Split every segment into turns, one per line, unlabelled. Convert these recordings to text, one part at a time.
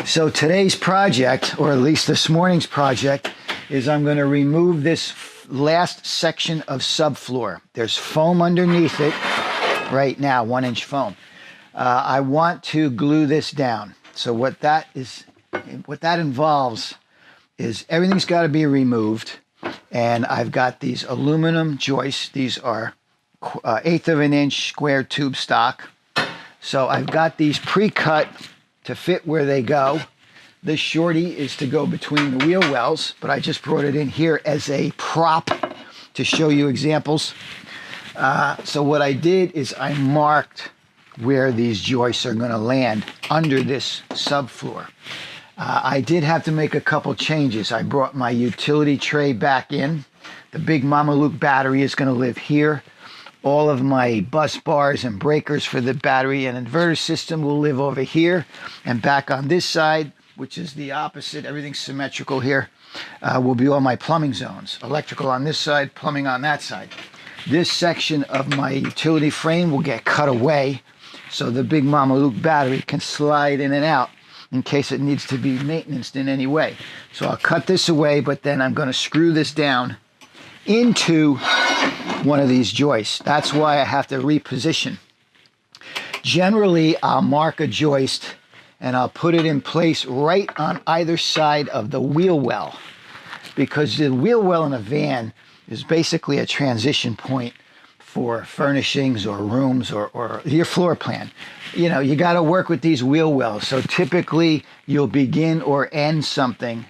So today's project, or at least this morning's project, is I'm going to remove this last section of subfloor. There's foam underneath it right now, 1-inch foam. I want to glue this down. So what that involves is everything's got to be removed, and I've got these aluminum joists. These are 1/8 of an inch square tube stock. So I've got these pre-cut to fit where they go. This shorty is to go between the wheel wells, but I just brought it in here as a prop to show you examples. So what I did is I marked where these joists are going to land under this subfloor. I did have to make a couple changes. I brought my utility tray back in. The big Mama Luke battery is going to live here. All of my bus bars and breakers for the battery and inverter system will live over here. And back on this side, which is the opposite, everything's symmetrical here, will be all my plumbing zones. Electrical on this side, plumbing on that side. This section of my utility frame will get cut away so the big Mama Luke battery can slide in and out in case it needs to be maintained in any way. So I'll cut this away, but then I'm going to screw this down into one of these joists. That's why I have to reposition. Generally, I'll mark a joist and I'll put it in place right on either side of the wheel well, because the wheel well in a van is basically a transition point for furnishings or rooms or your floor plan. You know, you got to work with these wheel wells. So typically you'll begin or end something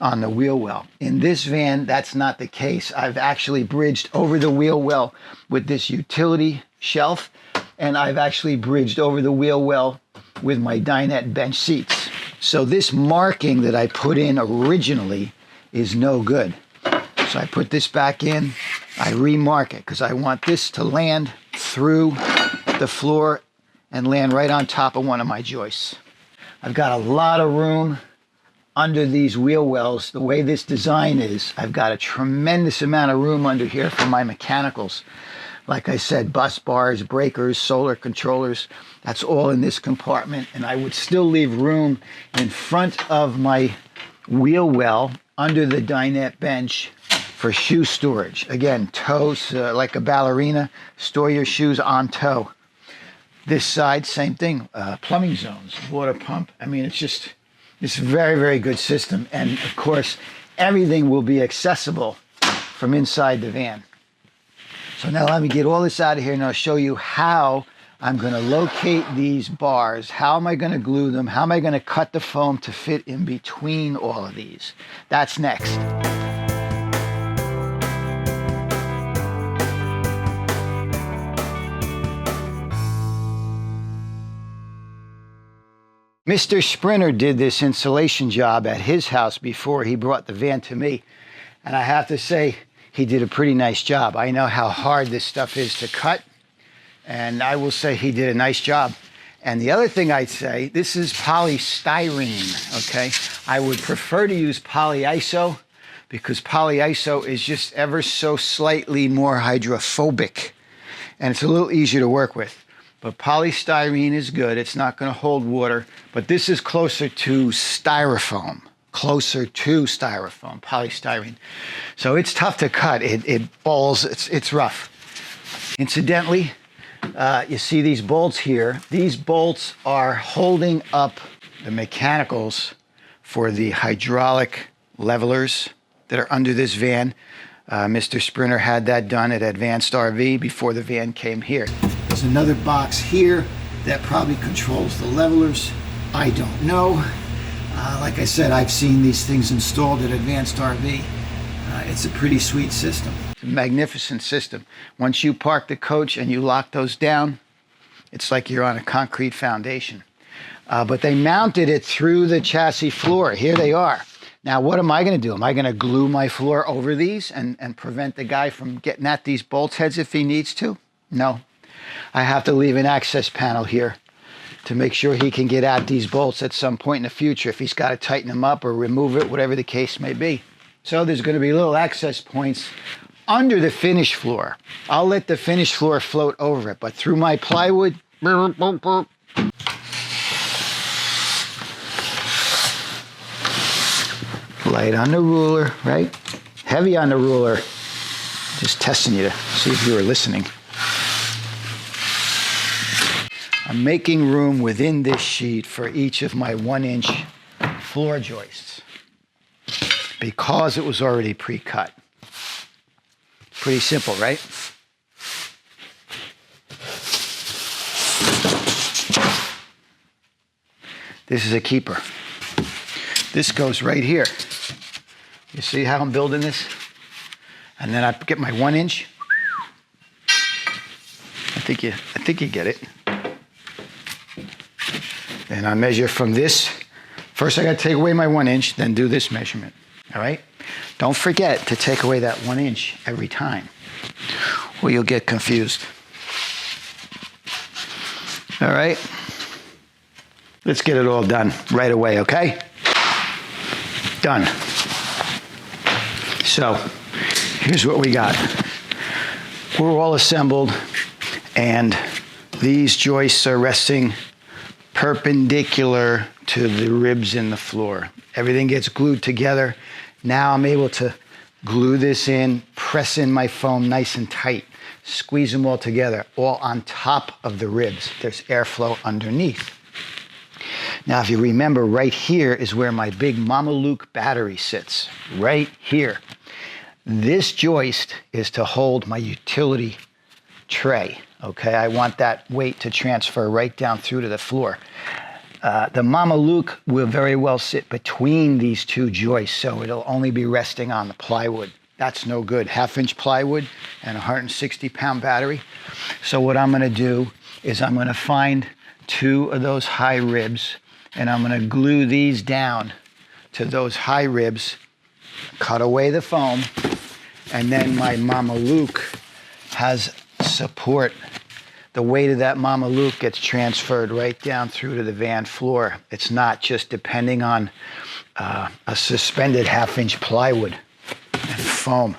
on the wheel well. In this van, that's not the case. I've actually bridged over the wheel well with this utility shelf, and I've actually bridged over the wheel well with my dinette bench seats. So this marking that I put in originally is no good. So I put this back in, I remark it because I want this to land through the floor and land right on top of one of my joists. I've got a lot of room under these wheel wells. The way this design is, I've got a tremendous amount of room under here for my mechanicals. Like I said, bus bars, breakers, solar controllers, that's all in this compartment. And I would still leave room in front of my wheel well under the dinette bench for shoe storage. Again, toes, like a ballerina, store your shoes on toe. This side, same thing, plumbing zones, water pump. I mean, it's a very, very good system. And of course, everything will be accessible from inside the van. So now let me get all this out of here and I'll show you how I'm going to locate these bars. How am I going to glue them? How am I going to cut the foam to fit in between all of these? That's next. Mr. Sprinter did this insulation job at his house before he brought the van to me. And I have to say, he did a pretty nice job. I know how hard this stuff is to cut, and I will say he did a nice job. And the other thing I'd say, this is polystyrene, okay? I would prefer to use polyiso because polyiso is just ever so slightly more hydrophobic, and it's a little easier to work with. But polystyrene is good. It's not going to hold water. But this is closer to styrofoam. Polystyrene. So it's tough to cut. It balls. It's rough. Incidentally, you see these bolts here. These bolts are holding up the mechanicals for the hydraulic levelers that are under this van. Mr. Sprinter had that done at Advanced RV before the van came here. There's another box here that probably controls the levelers. I don't know. Like I said, I've seen these things installed at Advanced RV. It's a pretty sweet system. It's a magnificent system. Once you park the coach and you lock those down, it's like you're on a concrete foundation. But they mounted it through the chassis floor. Here they are. Now, what am I going to do? Am I going to glue my floor over these and prevent the guy from getting at these bolt heads if he needs to? No. I have to leave an access panel here to make sure he can get at these bolts at some point in the future if he's got to tighten them up or remove it, whatever the case may be. So there's going to be little access points under the finished floor. I'll let the finished floor float over it, but through my plywood, Light on the ruler, right? Heavy on the ruler. Just testing you to see if you were listening. I'm making room within this sheet for each of my 1-inch floor joists because it was already pre-cut. Pretty simple, right? This is a keeper. This goes right here. You see how I'm building this? And then I get my 1-inch. I think you get it. And I measure from this. First I got to take away my 1-inch, then do this measurement. All right? Don't forget to take away that 1-inch every time, or you'll get confused. All right? Let's get it all done right away, okay? Done. So, here's what we got. We're all assembled, and these joists are resting perpendicular to the ribs in the floor. Everything gets glued together. Now I'm able to glue this in, press in my foam nice and tight, squeeze them all together, all on top of the ribs. There's airflow underneath. Now, if you remember, right here is where my big Mama Luke battery sits, right here. This joist is to hold my utility tray, okay? I want that weight to transfer right down through to the floor. The Mama Luke will very well sit between these two joists, so it'll only be resting on the plywood. That's no good. 1/2-inch plywood and a 160-pound battery. So what I'm gonna do is I'm gonna find 2 of those high ribs, and I'm gonna glue these down to those high ribs, cut away the foam, and then my Mama Luke has support. The weight of that Mama Luke gets transferred right down through to the van floor. It's not just depending on a suspended 1/2-inch plywood and foam.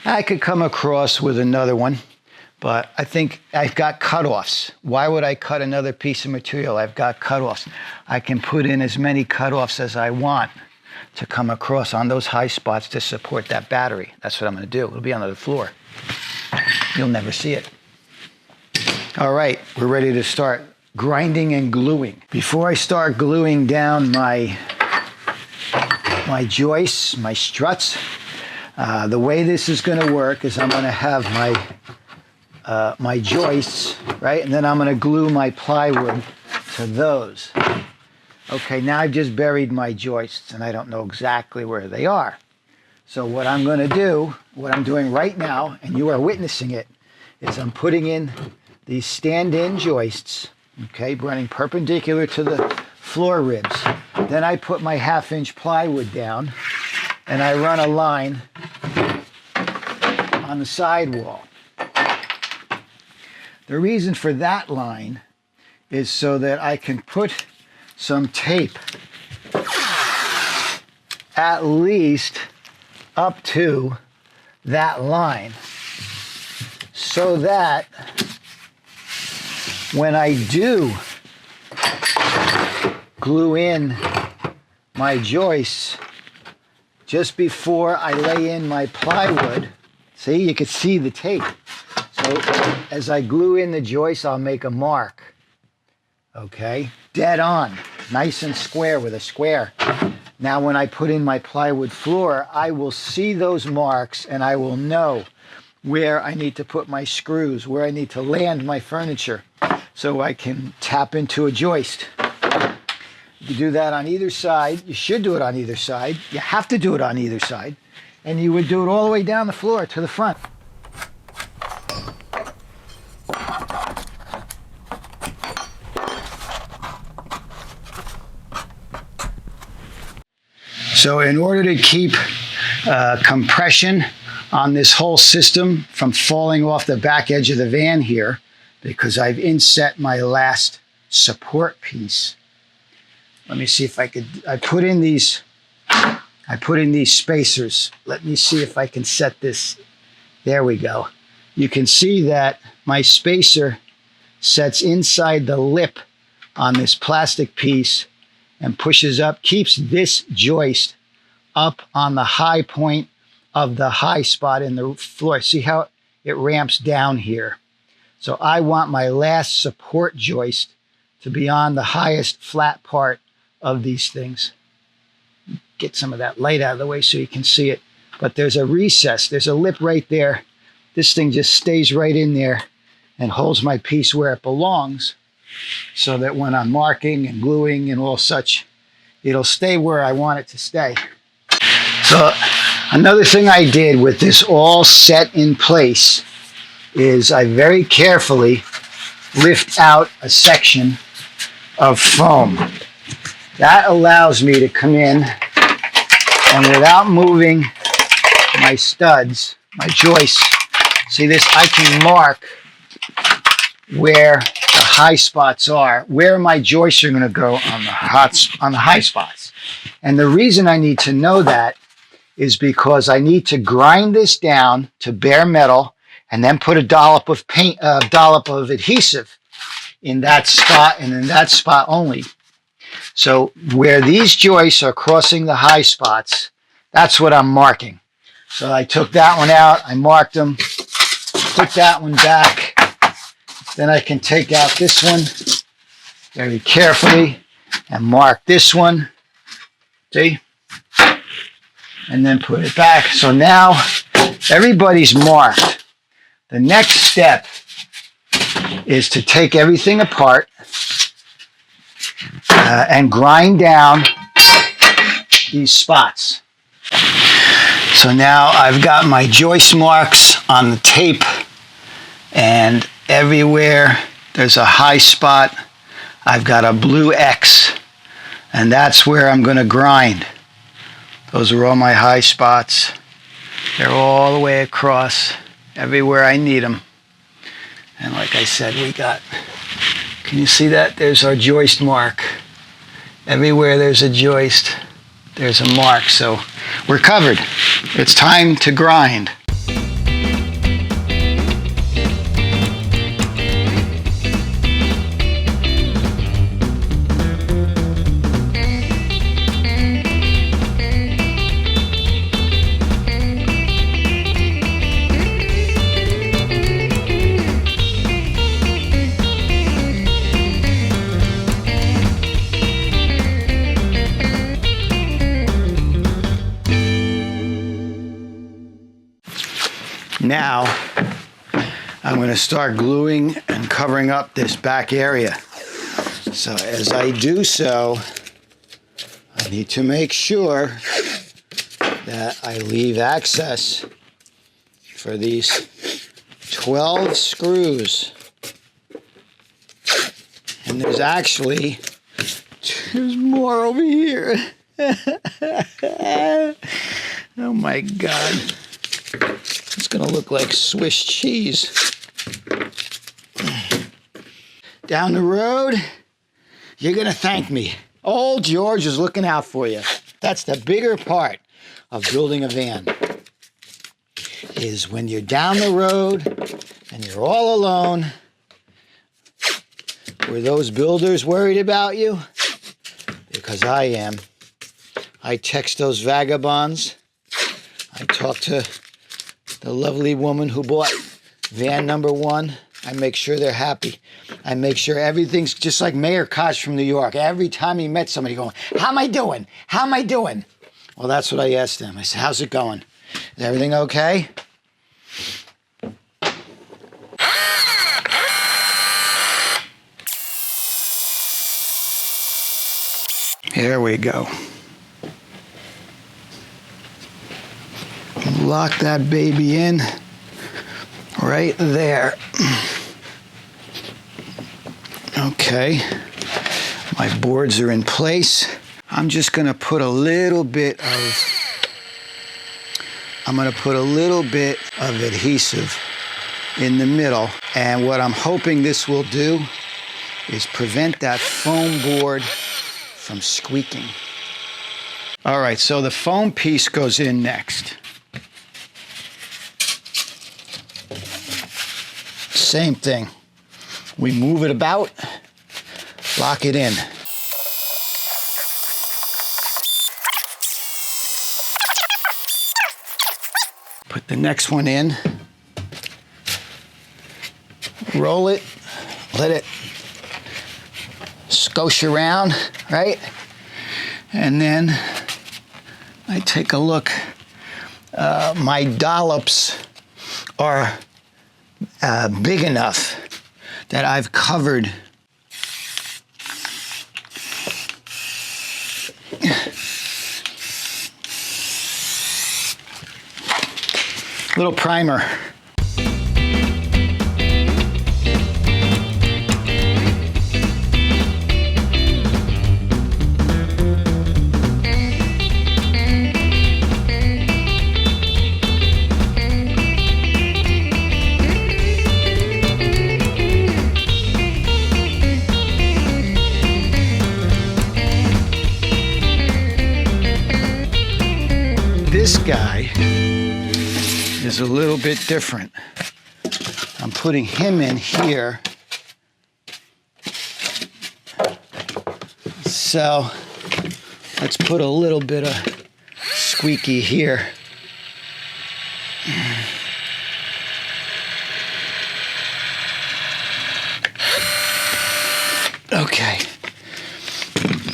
I could come across with another one, but I think I've got cutoffs. Why would I cut another piece of material? I've got cutoffs. I can put in as many cutoffs as I want to come across on those high spots to support that battery. That's what I'm gonna do. It'll be on the floor. You'll never see it. All right, we're ready to start grinding and gluing. Before I start gluing down my joists, my struts, the way this is gonna work is I'm gonna have my joists, right? And then I'm gonna glue my plywood to those. Okay, now I've just buried my joists and I don't know exactly where they are. So what I'm gonna do, what I'm doing right now, and you are witnessing it, is I'm putting in these stand-in joists, okay, running perpendicular to the floor ribs. Then I put my 1/2-inch plywood down and I run a line on the sidewall. The reason for that line is so that I can put some tape at least up to that line, so that when I do glue in my joists, just before I lay in my plywood, see, you can see the tape. So as I glue in the joist, I'll make a mark, okay? Dead on, nice and square with a square. Now when I put in my plywood floor, I will see those marks and I will know where I need to put my screws, where I need to land my furniture, so I can tap into a joist. You do that on either side. You should do it on either side. You have to do it on either side. And you would do it all the way down the floor to the front. So in order to keep compression on this whole system from falling off the back edge of the van here, because I've inset my last support piece. Let me see if I could, I put in these spacers. Let me see if I can set this. There we go. You can see that my spacer sets inside the lip on this plastic piece, and pushes up, keeps this joist up on the high point of the high spot in the floor. See how it ramps down here? So I want my last support joist to be on the highest flat part of these things. Get some of that light out of the way so you can see it. But there's a recess, there's a lip right there. This thing just stays right in there and holds my piece where it belongs, so that when I'm marking and gluing and all such, it'll stay where I want it to stay. So another thing I did with this all set in place is I very carefully lift out a section of foam. That allows me to come in and, without moving my studs, my joists, see this, I can mark where the high spots are, where my joists are going to go on the high spots. And the reason I need to know that is because I need to grind this down to bare metal and then put a dollop of paint, a dollop of adhesive in that spot and in that spot only. So where these joists are crossing the high spots, that's what I'm marking. So I took that one out, I marked them, put that one back. Then I can take out this one very carefully and mark this one. See? And then put it back. So now everybody's marked. The next step is to take everything apart and grind down these spots. So now I've got my joist marks on the tape, and everywhere there's a high spot, I've got a blue X, and that's where I'm going to grind. Those are all my high spots. They're all the way across, everywhere I need them. And like I said, we got, can you see that? There's our joist mark. Everywhere there's a joist, there's a mark. So we're covered. It's time to grind. Now, I'm going to start gluing and covering up this back area. So as I do so, I need to make sure that I leave access for these 12 screws. And there's actually, there's more over here. Oh my God. It's going to look like Swiss cheese. Down the road, you're going to thank me. Old George is looking out for you. That's the bigger part of building a van, is when you're down the road and you're all alone. Were those builders worried about you? Because I am. I text those vagabonds. I talk to the lovely woman who bought van number 1. I make sure they're happy. I make sure everything's just like Mayor Koch from New York. Every time he met somebody going, how am I doing? How am I doing? Well, that's what I asked him. I said, how's it going? Is everything okay? Here we go. Lock that baby in right there. Okay, my boards are in place. I'm just going to put a little bit of adhesive in the middle, and what I'm hoping this will do is prevent that foam board from squeaking. All right, so the foam piece goes in next. Same thing. We move it about, lock it in. Put the next one in. Roll it. Let it skosh around, right? And then I take a look. My dollops are big enough that I've covered little primer. This guy is a little bit different. I'm putting him in here. So let's put a little bit of squeaky here. Okay.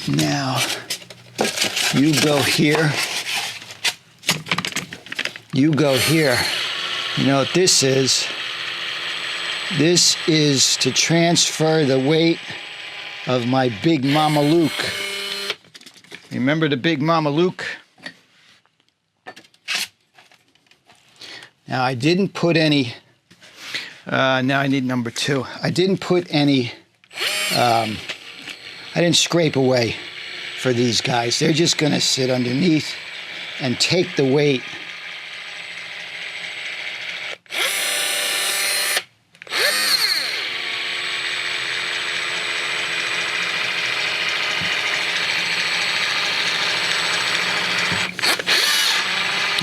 Now you go here. You go here. You know what this is? This is to transfer the weight of my Big Mama Luke. Remember the Big Mama Luke? Now I didn't put any, now I need number 2. I didn't put any, I didn't scrape away for these guys. They're just gonna sit underneath and take the weight.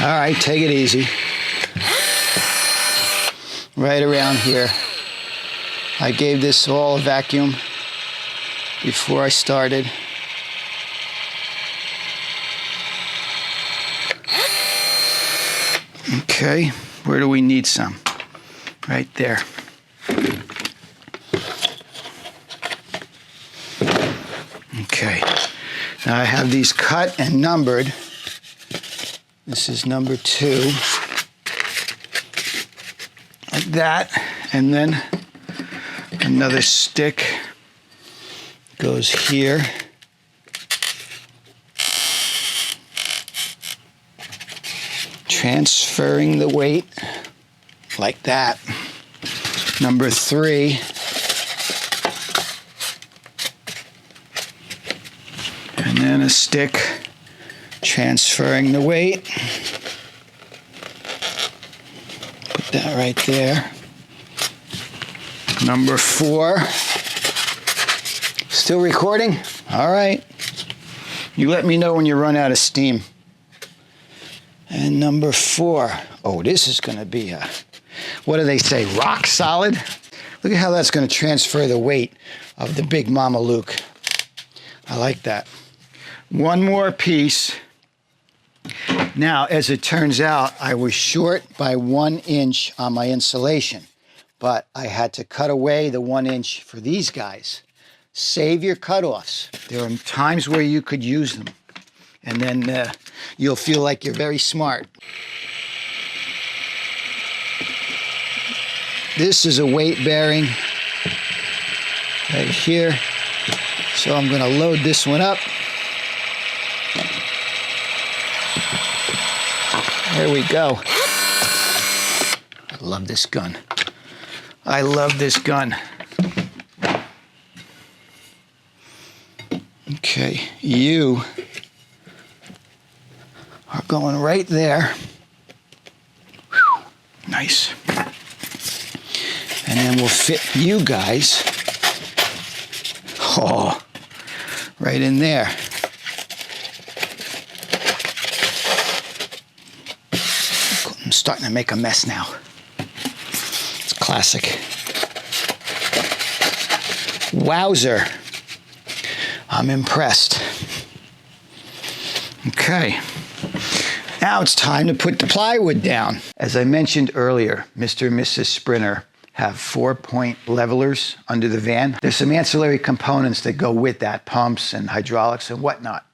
All right, take it easy. Right around here. I gave this all a vacuum before I started. Okay, where do we need some? Right there. Okay, now I have these cut and numbered. This is number 2, like that, and then another stick goes here. Transferring the weight like that. Number 3. And then a stick transferring the weight. Put that right there. Number 4. Still recording? All right. You let me know when you run out of steam. And number 4. Oh, this is going to be a, what do they say, rock solid? Look at how that's going to transfer the weight of the Big Mama Luke. I like that. One more piece. Now, as it turns out, I was short by 1 inch on my insulation, but I had to cut away the 1 inch for these guys. Save your cutoffs. There are times where you could use them, and then you'll feel like you're very smart. This is a weight bearing right here, so I'm going to load this one up. There we go. I love this gun. I love this gun. Okay, you are going right there. Whew, nice. And then we'll fit you guys, oh, right in there. I'm starting to make a mess now. It's classic. Wowzer. I'm impressed. Okay. Now it's time to put the plywood down. As I mentioned earlier, Mr. and Mrs. Sprinter have 4-point levelers under the van. There's some ancillary components that go with that, pumps and hydraulics and whatnot.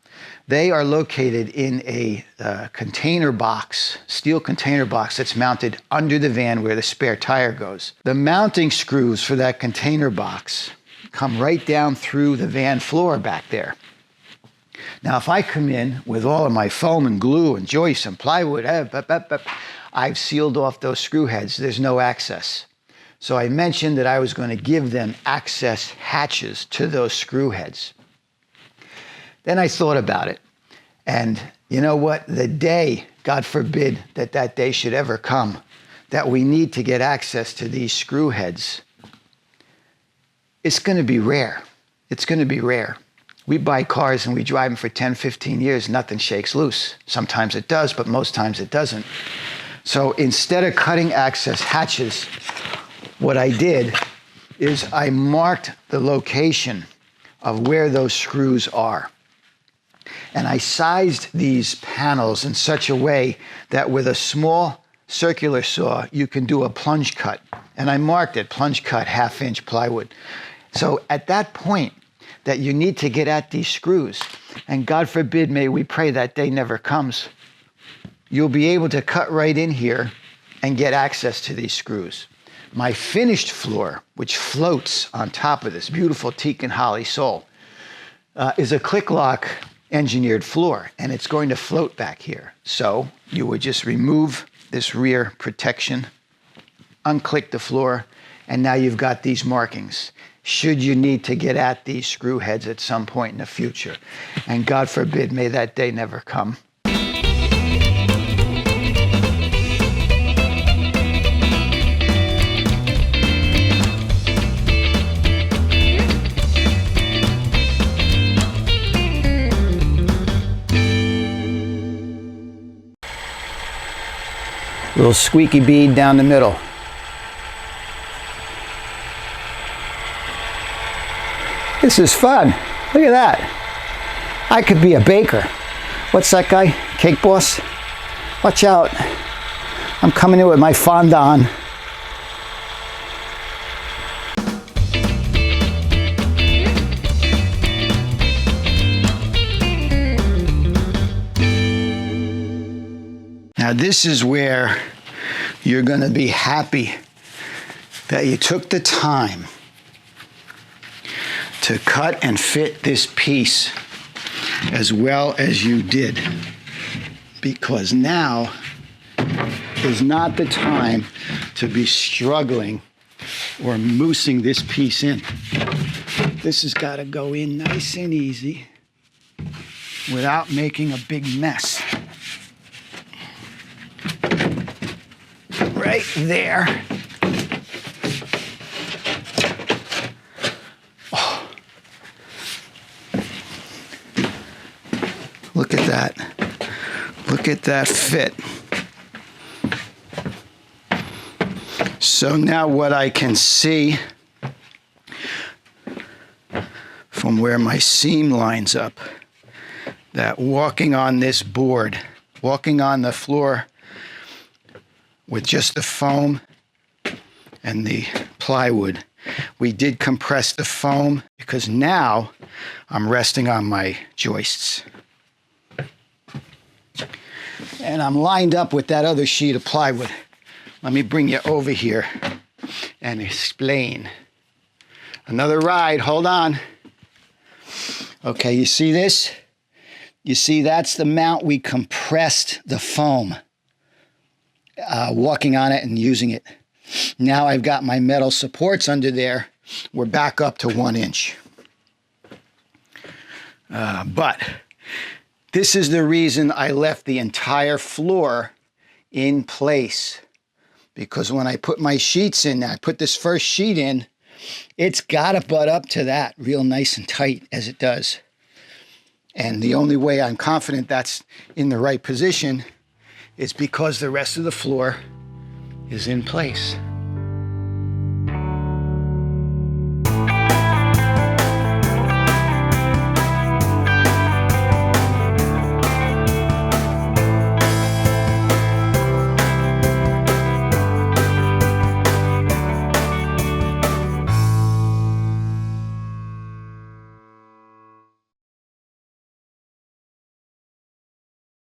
They are located in a container box, steel container box that's mounted under the van where the spare tire goes. The mounting screws for that container box come right down through the van floor back there. Now, if I come in with all of my foam and glue and joists and plywood, I've sealed off those screw heads. There's no access. So I mentioned that I was going to give them access hatches to those screw heads. Then I thought about it. And you know what? The day, God forbid that that day should ever come, that we need to get access to these screw heads, it's going to be rare. It's going to be rare. We buy cars and we drive them for 10, 15 years, nothing shakes loose. Sometimes it does, but most times it doesn't. So instead of cutting access hatches, what I did is I marked the location of where those screws are. And I sized these panels in such a way that with a small circular saw, you can do a plunge cut. And I marked it, plunge cut, 1/2-inch plywood. So at that point that you need to get at these screws, and God forbid, may we pray that day never comes, you'll be able to cut right in here and get access to these screws. My finished floor, which floats on top of this beautiful teak and holly sole, is a click lock engineered floor, and it's going to float back here. So you would just remove this rear protection, unclick the floor, and now you've got these markings should you need to get at these screw heads at some point in the future. And God forbid, may that day never come. Little squeaky bead down the middle. This is fun. Look at that. I could be a baker. What's that guy? Cake Boss? Watch out. I'm coming in with my fondant. Now this is where you're going to be happy that you took the time to cut and fit this piece as well as you did, because now is not the time to be struggling or moosing this piece in. This has got to go in nice and easy without making a big mess. Right there. Oh. Look at that. Look at that fit. So now what I can see from where my seam lines up, that walking on this board, walking on the floor with just the foam and the plywood, we did compress the foam because now I'm resting on my joists. And I'm lined up with that other sheet of plywood. Let me bring you over here and explain. Another ride, hold on. Okay, you see this? You see that's the mount we compressed the foam. Walking on it and using it. Now I've got my metal supports under there. We're back up to 1 inch. But this is the reason I left the entire floor in place. Because when I put my sheets in, I put this first sheet in, it's got to butt up to that real nice and tight as it does. And the only way I'm confident that's in the right position is because the rest of the floor is in place.